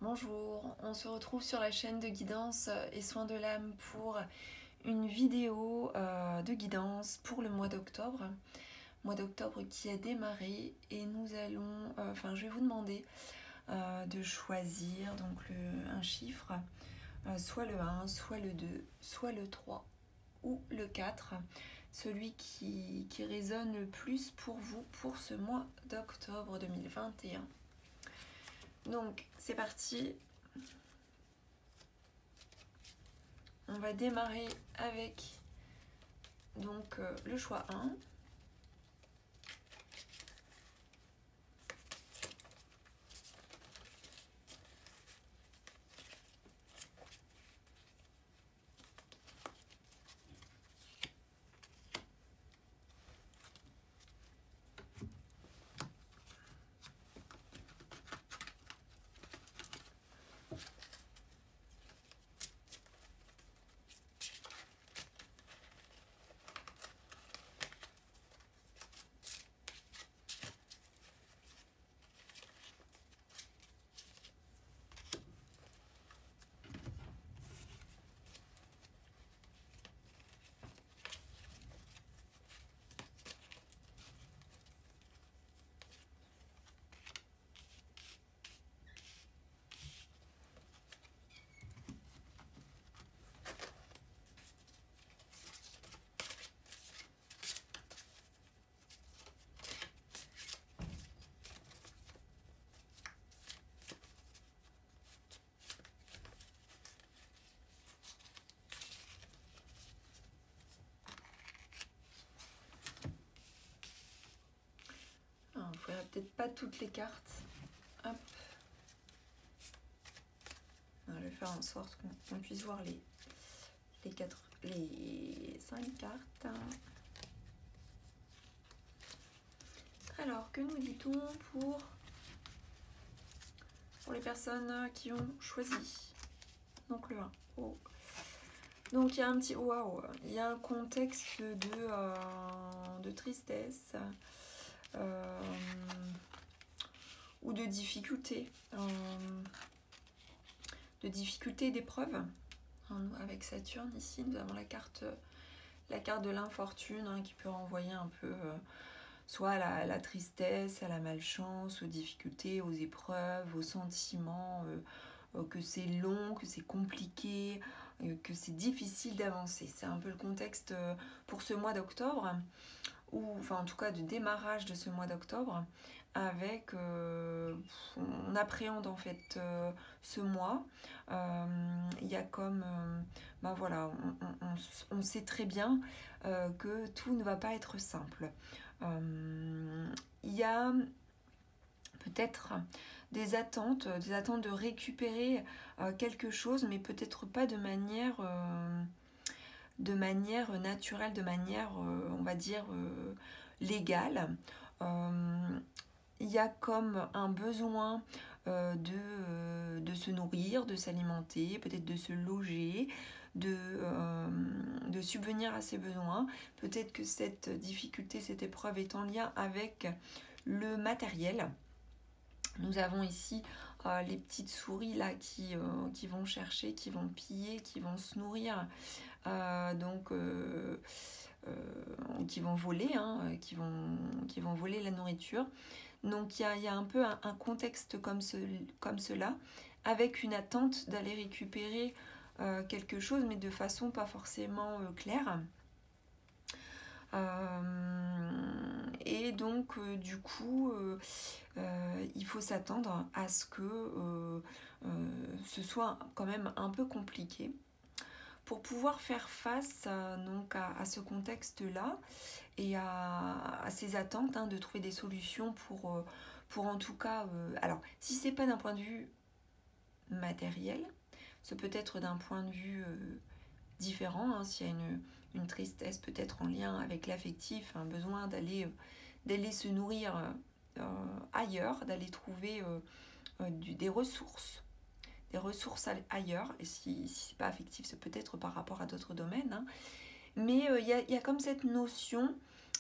Bonjour, on se retrouve sur la chaîne de guidance et soins de l'âme pour une vidéo de guidance pour le mois d'octobre. Mois d'octobre qui a démarré et nous allons, je vais vous demander de choisir donc un chiffre, soit le 1, soit le 2, soit le 3 ou le 4, celui qui résonne le plus pour vous pour ce mois d'octobre 2021. Donc c'est parti, on va démarrer avec donc le choix 1. Alors, on ne verra peut-être pas toutes les cartes. Hop. Alors, je vais faire en sorte qu'on puisse voir les 5 cartes. Alors, que nous dit-on pour les personnes qui ont choisi? Donc le 1. Oh. Donc il y a un petit waouh, il y a un contexte de tristesse ou de difficulté, d'épreuve. Avec Saturne ici, nous avons la carte de l'infortune qui peut renvoyer un peu soit à la tristesse, à la malchance, aux difficultés, aux épreuves, aux sentiments, que c'est long, que c'est compliqué, que c'est difficile d'avancer. C'est un peu le contexte pour ce mois d'octobre, ou enfin en tout cas de démarrage de ce mois d'octobre, avec on appréhende en fait ce mois. Il y a comme voilà, on sait très bien que tout ne va pas être simple. Il y a peut-être des attentes de récupérer quelque chose, mais peut-être pas de manière naturelle, de manière, on va dire, légale. Il y a comme un besoin de se nourrir, de s'alimenter, peut-être de se loger, de subvenir à ses besoins. Peut-être que cette difficulté, cette épreuve est en lien avec le matériel. Nous avons ici les petites souris là qui vont chercher, qui vont piller, qui vont se nourrir, qui vont voler, qui vont voler la nourriture. Donc il y a un peu un contexte comme cela, avec une attente d'aller récupérer quelque chose, mais de façon pas forcément claire. Et donc du coup il faut s'attendre à ce que ce soit quand même un peu compliqué pour pouvoir faire face donc à ce contexte-là et à ces attentes de trouver des solutions pour en tout cas alors si c'est pas d'un point de vue matériel, ce peut être d'un point de vue différent, s'il y a une tristesse peut-être en lien avec l'affectif, un besoin d'aller se nourrir ailleurs, d'aller trouver des ressources ailleurs, et si c'est pas affectif, c'est peut-être par rapport à d'autres domaines, mais il y a comme cette notion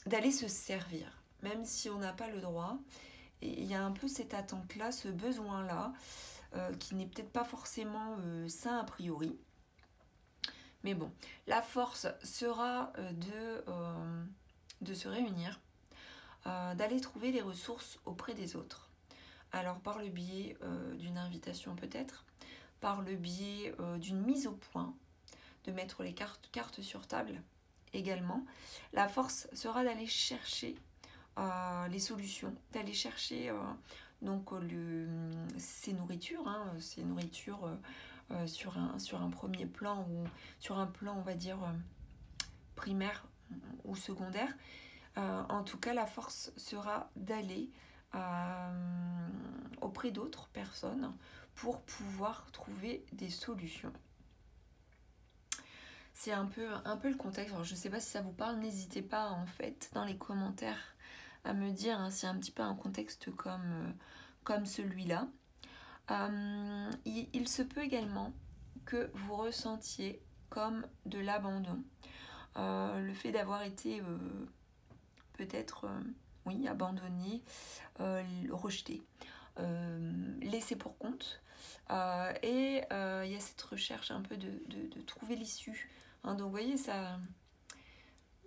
d'aller se servir, même si on n'a pas le droit, et il y a un peu cette attente-là, ce besoin-là, qui n'est peut-être pas forcément sain a priori. Mais bon, la force sera de se réunir, d'aller trouver les ressources auprès des autres. Alors par le biais d'une invitation peut-être, par le biais d'une mise au point, de mettre les cartes sur table également. La force sera d'aller chercher les solutions, d'aller chercher donc ces nourritures, sur un premier plan ou sur un plan on va dire primaire ou secondaire. En tout cas, la force sera d'aller auprès d'autres personnes pour pouvoir trouver des solutions. C'est un peu le contexte. Alors, je ne sais pas si ça vous parle, n'hésitez pas en fait dans les commentaires à me dire hein, si un petit peu un contexte comme celui-là. Il se peut également que vous ressentiez comme de l'abandon. Le fait d'avoir été peut-être abandonné, rejeté, laissé pour compte. Et il y a cette recherche un peu de trouver l'issue. Hein, donc vous voyez, ça,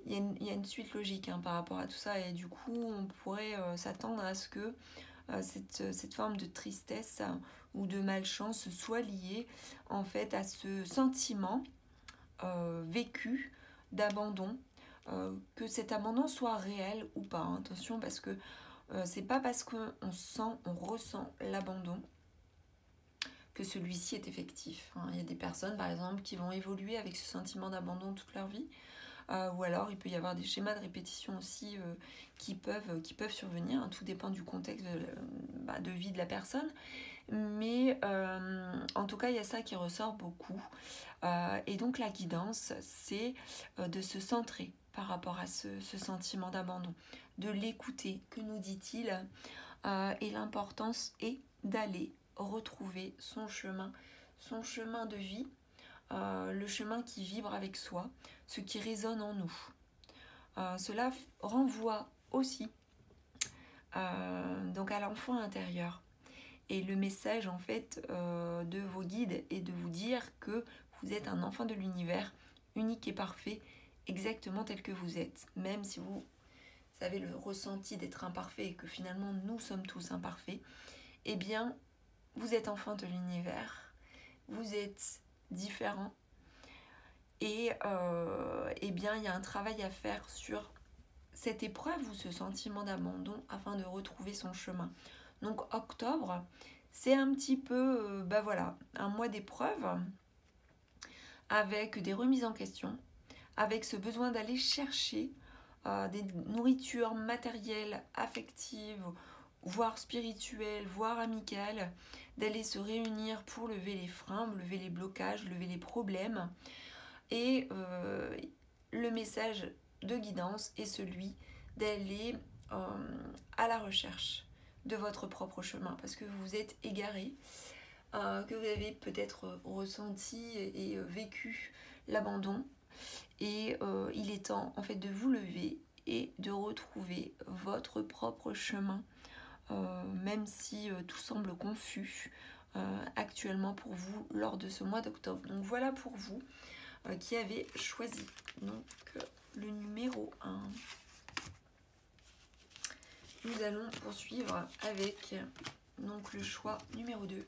il y a une suite logique par rapport à tout ça. Et du coup, on pourrait s'attendre à ce que cette forme de tristesse ou de malchance soit liée en fait à ce sentiment vécu d'abandon, que cet abandon soit réel ou pas. Hein. Attention, parce que c'est pas parce qu'on ressent l'abandon que celui-ci est effectif. Hein. Il y a des personnes, par exemple, qui vont évoluer avec ce sentiment d'abandon toute leur vie. Ou alors, il peut y avoir des schémas de répétition aussi qui peuvent survenir. Hein. Tout dépend du contexte de vie de la personne. Mais en tout cas, il y a ça qui ressort beaucoup. Et donc, la guidance, c'est de se centrer par rapport à ce sentiment d'abandon, de l'écouter, que nous dit-il, et l'importance est d'aller retrouver son chemin de vie, le chemin qui vibre avec soi, ce qui résonne en nous. Cela renvoie aussi donc à l'enfant intérieur. Et le message en fait de vos guides est de vous dire que vous êtes un enfant de l'univers, unique et parfait, exactement tel que vous êtes. Même si vous avez le ressenti d'être imparfait et que finalement nous sommes tous imparfaits, eh bien vous êtes enfant de l'univers, vous êtes différent. Et eh bien il y a un travail à faire sur cette épreuve ou ce sentiment d'abandon afin de retrouver son chemin. Donc octobre, c'est un petit peu un mois d'épreuve avec des remises en question, avec ce besoin d'aller chercher des nourritures matérielles, affectives, voire spirituelles, voire amicales, d'aller se réunir pour lever les freins, lever les blocages, lever les problèmes. Et le message de guidance est celui d'aller à la recherche de votre propre chemin, parce que vous êtes égaré, que vous avez peut-être ressenti et vécu l'abandon, et il est temps en fait de vous lever et de retrouver votre propre chemin, même si tout semble confus actuellement pour vous lors de ce mois d'octobre. Donc voilà pour vous qui avez choisi donc le numéro 1. Nous allons poursuivre avec donc le choix numéro 2.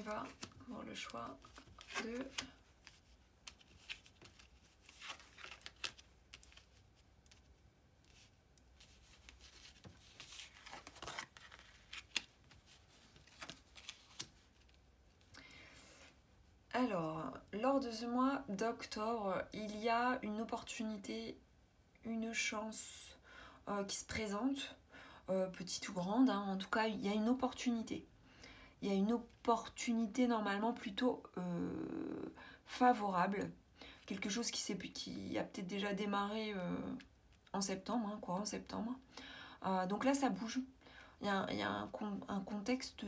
va pour le choix de... Alors, lors de ce mois d'octobre, il y a une opportunité, une chance qui se présente, petite ou grande, hein, en tout cas, il y a une opportunité. Il y a une opportunité normalement plutôt favorable, quelque chose qui a peut-être déjà démarré en septembre, hein, courant septembre. Donc là, ça bouge. Il y a un contexte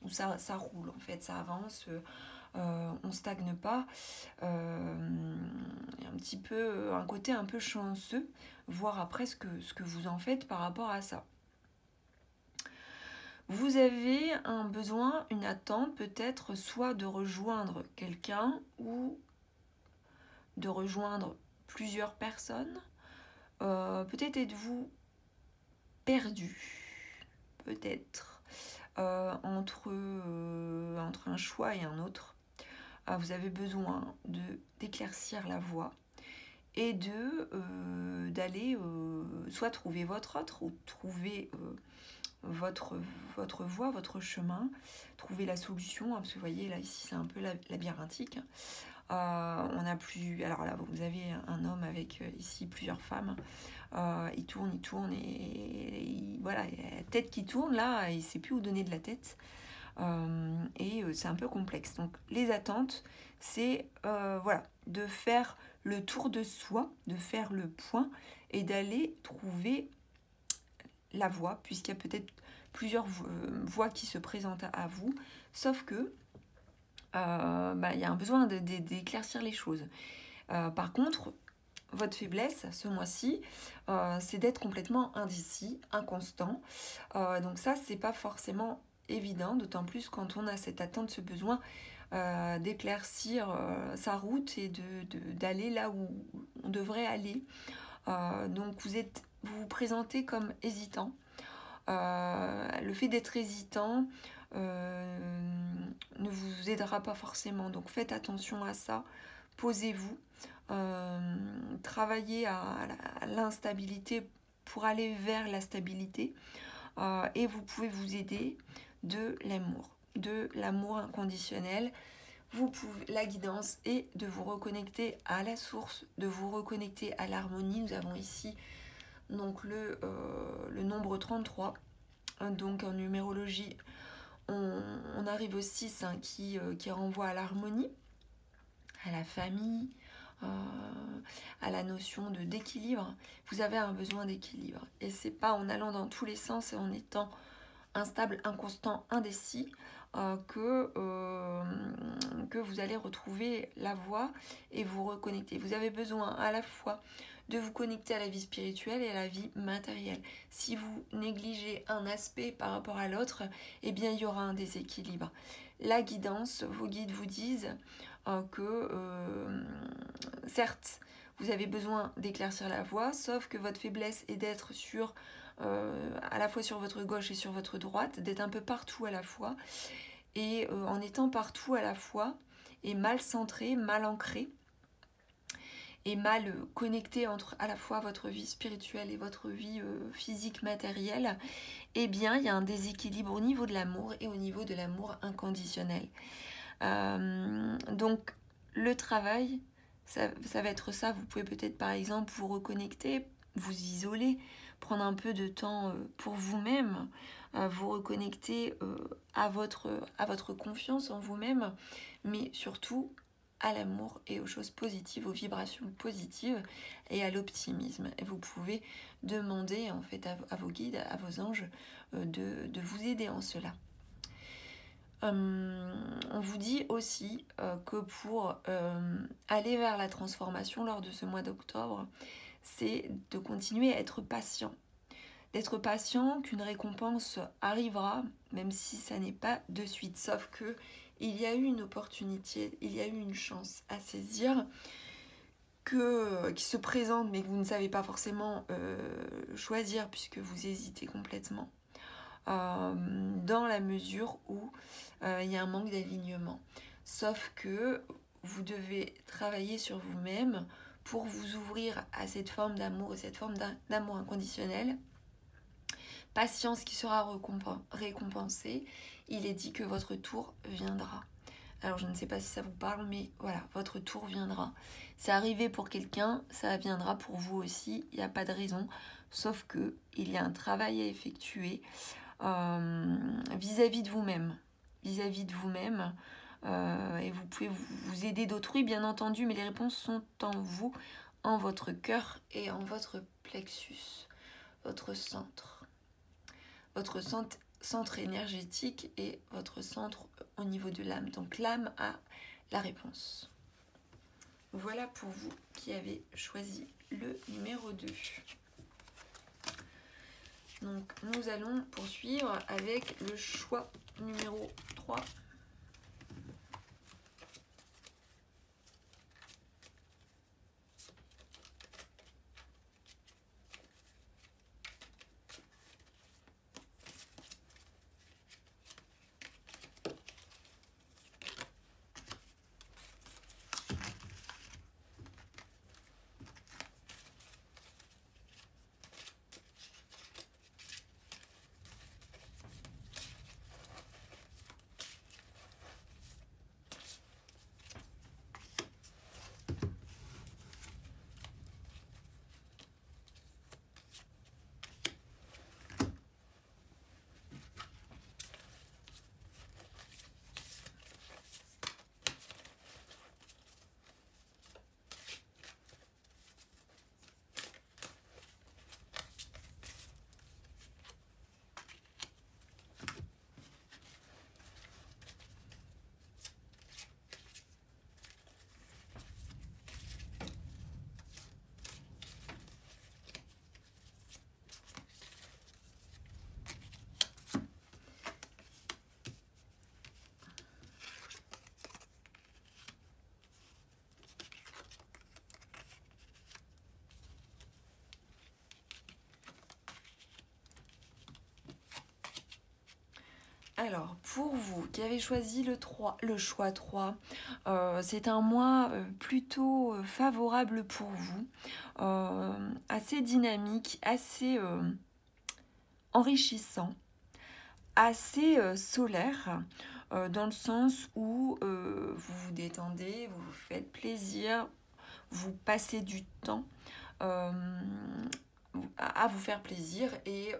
où ça roule, en fait, ça avance, on stagne pas. Il y a un petit peu un côté un peu chanceux, voir après ce que vous en faites par rapport à ça. Vous avez un besoin, une attente peut-être soit de rejoindre quelqu'un ou de rejoindre plusieurs personnes. Peut-être êtes-vous perdu, peut-être, entre un choix et un autre. Vous avez besoin d'éclaircir la voie et d'aller soit trouver votre autre ou trouver votre voie, votre chemin, trouver la solution, hein, parce que vous voyez là ici c'est un peu labyrinthique. On a plus, alors là vous avez un homme avec ici plusieurs femmes. Il tourne et voilà, il y a la tête qui tourne là, il ne sait plus où donner de la tête. Et c'est un peu complexe. Donc les attentes, c'est voilà, de faire le tour de soi, de faire le point et d'aller trouver la voie, puisqu'il y a peut-être plusieurs voies qui se présentent à vous, sauf que il y a un besoin d'éclaircir les choses. Par contre, votre faiblesse ce mois-ci, c'est d'être complètement indécis, inconstant. Donc ça, c'est pas forcément évident, d'autant plus quand on a cette attente, ce besoin d'éclaircir sa route et d'aller là où on devrait aller. Donc vous vous présentez comme hésitant. Le fait d'être hésitant ne vous aidera pas forcément. Donc faites attention à ça. Posez-vous. Travaillez à l'instabilité pour aller vers la stabilité. Et vous pouvez vous aider de l'amour inconditionnel. La guidance et de vous reconnecter à la source, de vous reconnecter à l'harmonie. Nous avons ici donc le nombre 33. Donc en numérologie, on arrive au 6 hein, qui renvoie à l'harmonie, à la famille, à la notion d'équilibre. Vous avez un besoin d'équilibre. Et c'est pas en allant dans tous les sens et en étant instable, inconstant, indécis que vous allez retrouver la voie et vous reconnecter. Vous avez besoin à la fois de vous connecter à la vie spirituelle et à la vie matérielle. Si vous négligez un aspect par rapport à l'autre, eh bien il y aura un déséquilibre. La guidance, vos guides vous disent que certes, vous avez besoin d'éclaircir la voie, sauf que votre faiblesse est d'être à la fois sur votre gauche et sur votre droite, d'être un peu partout à la fois. Et en étant partout à la fois, et mal centré, mal ancré, et mal connecté entre à la fois votre vie spirituelle et votre vie physique matérielle, eh bien il y a un déséquilibre au niveau de l'amour et au niveau de l'amour inconditionnel. Donc le travail, ça va être ça. Vous pouvez peut-être par exemple vous reconnecter, vous isoler, prendre un peu de temps pour vous-même, vous reconnecter à votre confiance en vous-même, mais surtout à l'amour et aux choses positives, aux vibrations positives et à l'optimisme. Et vous pouvez demander en fait à vos guides, à vos anges de vous aider en cela. On vous dit aussi que pour aller vers la transformation lors de ce mois d'octobre, c'est de continuer à être patient. D'être patient, qu'une récompense arrivera, même si ça n'est pas de suite. Sauf que il y a eu une opportunité, il y a eu une chance à saisir qui se présente, mais que vous ne savez pas forcément choisir puisque vous hésitez complètement. dans la mesure où il y a un manque d'alignement. Sauf que vous devez travailler sur vous-même pour vous ouvrir à cette forme d'amour et cette forme d'amour inconditionnel. Patience qui sera récompensée. Il est dit que votre tour viendra. Alors je ne sais pas si ça vous parle, mais voilà, votre tour viendra. C'est arrivé pour quelqu'un, ça viendra pour vous aussi, il n'y a pas de raison. Sauf que il y a un travail à effectuer vis-à-vis de vous-même. Vis-à-vis de vous-même. Et vous pouvez vous aider d'autrui, bien entendu, mais les réponses sont en vous, en votre cœur et en votre plexus, votre centre. Votre centre énergétique et votre centre au niveau de l'âme. Donc l'âme a la réponse. Voilà pour vous qui avez choisi le numéro 2. Donc nous allons poursuivre avec le choix numéro 3. Alors, pour vous qui avez choisi le choix 3, c'est un mois plutôt favorable pour vous, assez dynamique, assez enrichissant, assez solaire, dans le sens où vous vous détendez, vous vous faites plaisir, vous passez du temps à vous faire plaisir et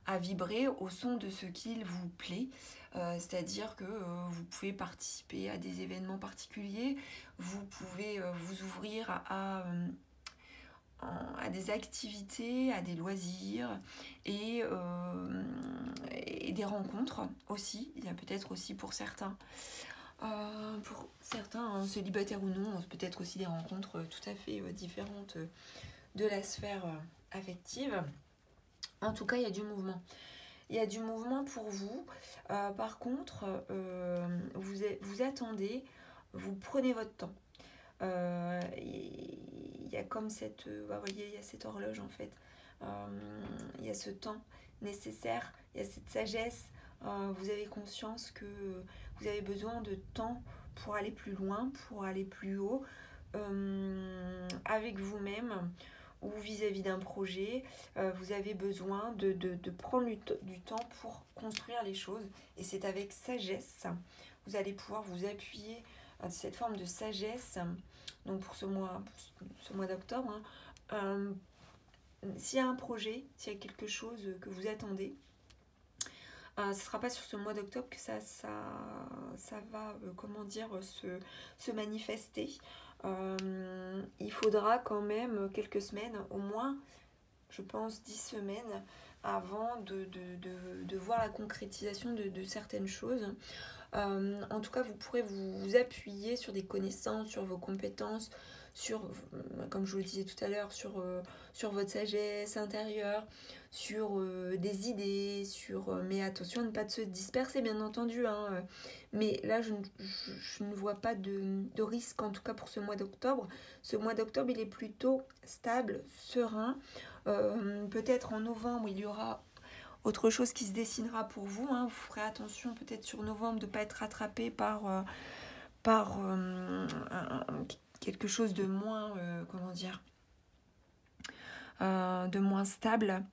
à vibrer au son de ce qu'il vous plaît, c'est-à-dire que vous pouvez participer à des événements particuliers, vous pouvez vous ouvrir à des activités, à des loisirs et des rencontres aussi. Il y a peut-être aussi pour certains, célibataires ou non, peut-être aussi des rencontres tout à fait différentes de la sphère affective. En tout cas, il y a du mouvement. Il y a du mouvement pour vous. Par contre, vous attendez, vous prenez votre temps. Il y a comme cette... vous voyez, il y a cette horloge en fait. Il y a ce temps nécessaire, il y a cette sagesse. Vous avez conscience que vous avez besoin de temps pour aller plus loin, pour aller plus haut, avec vous-même, ou vis-à-vis d'un projet, vous avez besoin de prendre du temps pour construire les choses. Et c'est avec sagesse, vous allez pouvoir vous appuyer de cette forme de sagesse. Donc pour ce mois d'octobre, s'il y a un projet, s'il y a quelque chose que vous attendez, ce ne sera pas sur ce mois d'octobre que ça va se manifester. Il faudra quand même quelques semaines, au moins, je pense 10 semaines, avant de voir la concrétisation de certaines choses. En tout cas, vous pourrez vous appuyer sur des connaissances, sur vos compétences, comme je vous le disais tout à l'heure, sur votre sagesse intérieure, sur des idées, mais attention à ne pas se disperser, bien entendu. Mais là, je ne vois pas de risque, en tout cas pour ce mois d'octobre. Ce mois d'octobre, il est plutôt stable, serein. Peut-être en novembre, il y aura autre chose qui se dessinera pour vous, hein. Vous ferez attention peut-être sur novembre de ne pas être rattrapé par quelque chose de moins, comment dire, de moins stable.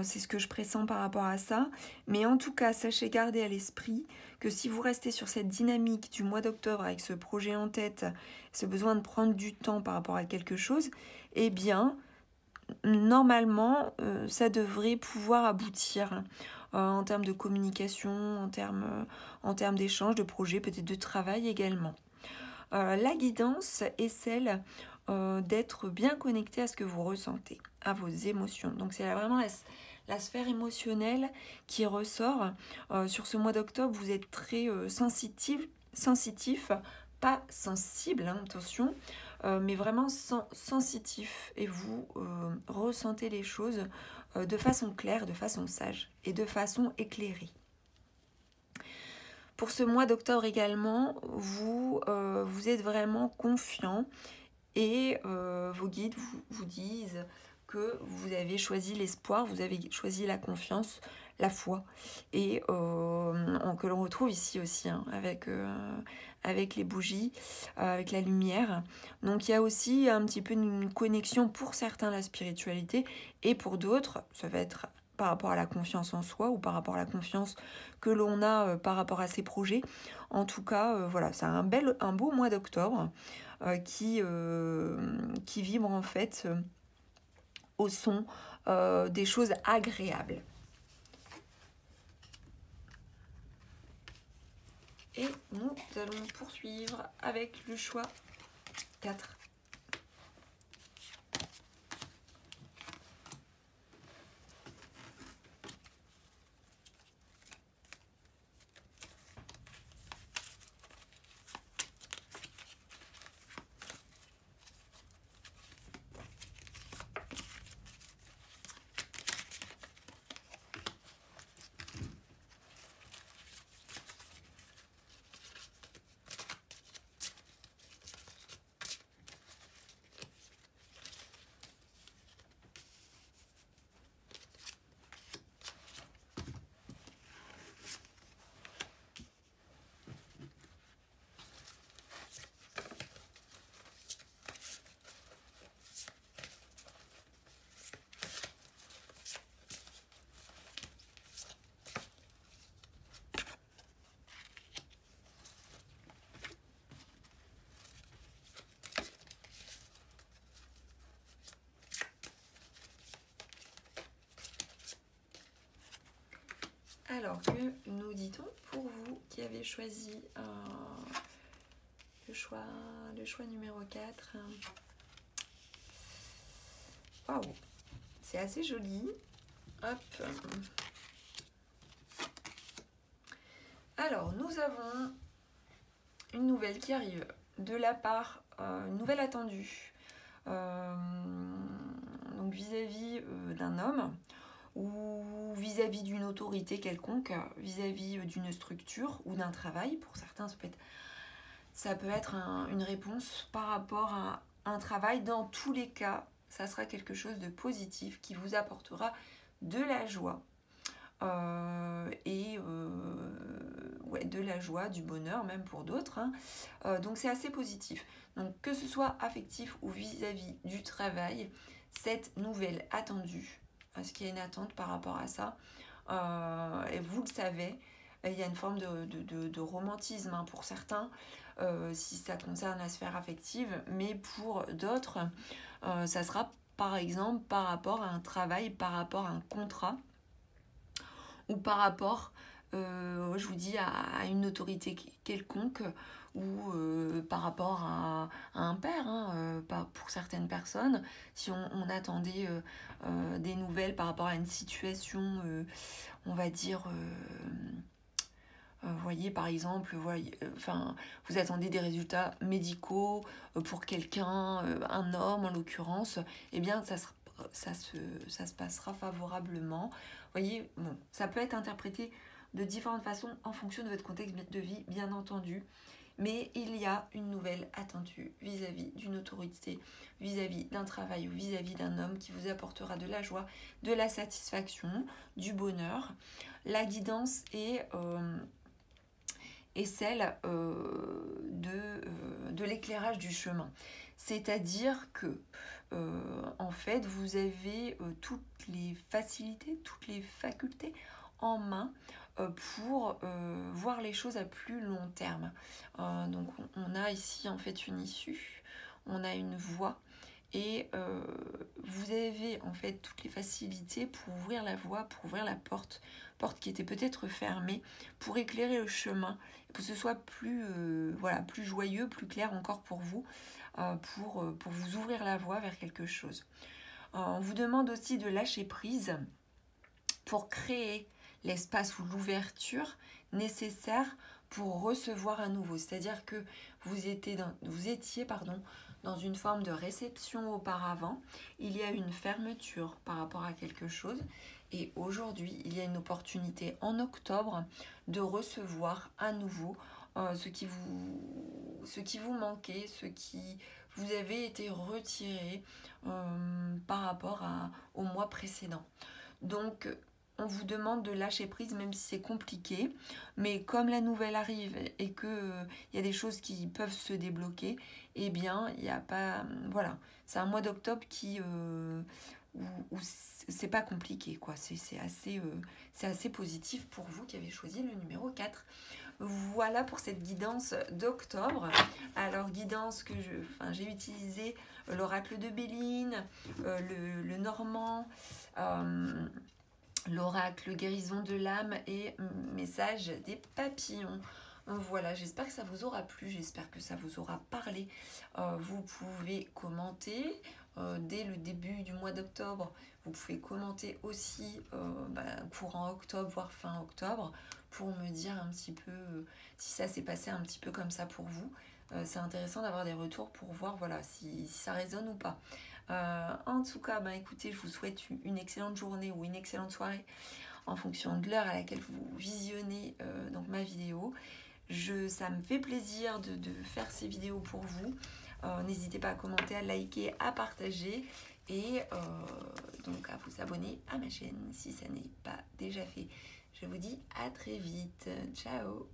C'est ce que je pressens par rapport à ça. Mais en tout cas, sachez garder à l'esprit que si vous restez sur cette dynamique du mois d'octobre avec ce projet en tête, ce besoin de prendre du temps par rapport à quelque chose, eh bien, normalement, ça devrait pouvoir aboutir en termes de communication, en termes d'échange, de projet, peut-être de travail également. La guidance est celle d'être bien connecté à ce que vous ressentez, à vos émotions. Donc c'est vraiment la sphère émotionnelle qui ressort. Sur ce mois d'octobre, vous êtes très sensitif, pas sensible, hein, attention, mais vraiment sensitif. Et vous ressentez les choses de façon claire, de façon sage et de façon éclairée. Pour ce mois d'octobre également, vous êtes vraiment confiant et vos guides vous disent que vous avez choisi l'espoir, vous avez choisi la confiance, la foi, et que l'on retrouve ici aussi, hein, avec les bougies, avec la lumière. Donc il y a aussi un petit peu une connexion pour certains la spiritualité, et pour d'autres, ça va être par rapport à la confiance en soi ou par rapport à la confiance que l'on a par rapport à ses projets. En tout cas, voilà, c'est un beau mois d'octobre qui vibre en fait au son des choses agréables. Et nous allons poursuivre avec le choix 4. Alors, que nous dit-on pour vous qui avez choisi le choix numéro 4? Waouh, c'est assez joli. Hop. Alors, nous avons une nouvelle qui arrive de la part, une nouvelle attendue, donc vis-à-vis d'un homme, ou vis-à-vis d'une autorité quelconque, vis-à-vis d'une structure ou d'un travail. Pour certains, ça peut être une réponse par rapport à un travail. Dans tous les cas, ça sera quelque chose de positif qui vous apportera de la joie. Ouais, de la joie, du bonheur même pour d'autres, hein. Donc c'est assez positif. Donc que ce soit affectif ou vis-à-vis du travail, cette nouvelle attendue, parce qu'il y a une attente par rapport à ça, et vous le savez, il y a une forme de romantisme, hein, pour certains, si ça concerne la sphère affective, mais pour d'autres, ça sera par exemple par rapport à un travail, par rapport à un contrat, ou par rapport, je vous dis, à une autorité quelconque, ou par rapport à un père, hein, pour certaines personnes. Si on attendait des nouvelles par rapport à une situation, on va dire, voyez par exemple, vous attendez des résultats médicaux pour quelqu'un, un homme en l'occurrence, eh bien ça se passera favorablement. Voyez, bon, ça peut être interprété de différentes façons en fonction de votre contexte de vie, bien entendu. mais il y a une nouvelle attendue vis-à-vis d'une autorité, vis-à-vis d'un travail ou vis-à-vis d'un homme qui vous apportera de la joie, de la satisfaction, du bonheur. La guidance est celle de l'éclairage du chemin. C'est-à-dire que, en fait, vous avez toutes les facilités, toutes les facultés en main pour voir les choses à plus long terme. Donc, on a ici, en fait, une issue, on a une voie, et vous avez, en fait, toutes les facilités pour ouvrir la voie, pour ouvrir la porte qui était peut-être fermée, pour éclairer le chemin, pour que ce soit plus, plus joyeux, plus clair encore pour vous, pour vous ouvrir la voie vers quelque chose. On vous demande aussi de lâcher prise pour créer l'espace ou l'ouverture nécessaire pour recevoir à nouveau. C'est-à-dire que vous étiez dans une forme de réception auparavant, il y a une fermeture par rapport à quelque chose, et aujourd'hui, il y a une opportunité en octobre de recevoir à nouveau ce qui vous manquait, ce qui vous avait été retiré par rapport au mois précédent. Donc, on vous demande de lâcher prise, même si c'est compliqué. Mais comme la nouvelle arrive et qu'il y a des choses qui peuvent se débloquer, eh bien, il n'y a pas... Voilà, c'est un mois d'octobre où c'est pas compliqué, quoi. C'est assez positif pour vous qui avez choisi le numéro 4. Voilà pour cette guidance d'octobre. Alors, guidance que j'ai utilisé l'oracle de Béline, le Normand, l'oracle guérison de l'âme et message des papillons. Voilà, j'espère que ça vous aura plu, j'espère que ça vous aura parlé. Vous pouvez commenter dès le début du mois d'octobre. Vous pouvez commenter aussi courant octobre, voire fin octobre, pour me dire un petit peu si ça s'est passé un petit peu comme ça pour vous. C'est intéressant d'avoir des retours pour voir si ça résonne ou pas. En tout cas, écoutez, je vous souhaite une excellente journée ou une excellente soirée en fonction de l'heure à laquelle vous visionnez donc ma vidéo. Ça me fait plaisir de faire ces vidéos pour vous. N'hésitez pas à commenter, à liker, à partager et donc à vous abonner à ma chaîne si ça n'est pas déjà fait. Je vous dis à très vite. Ciao!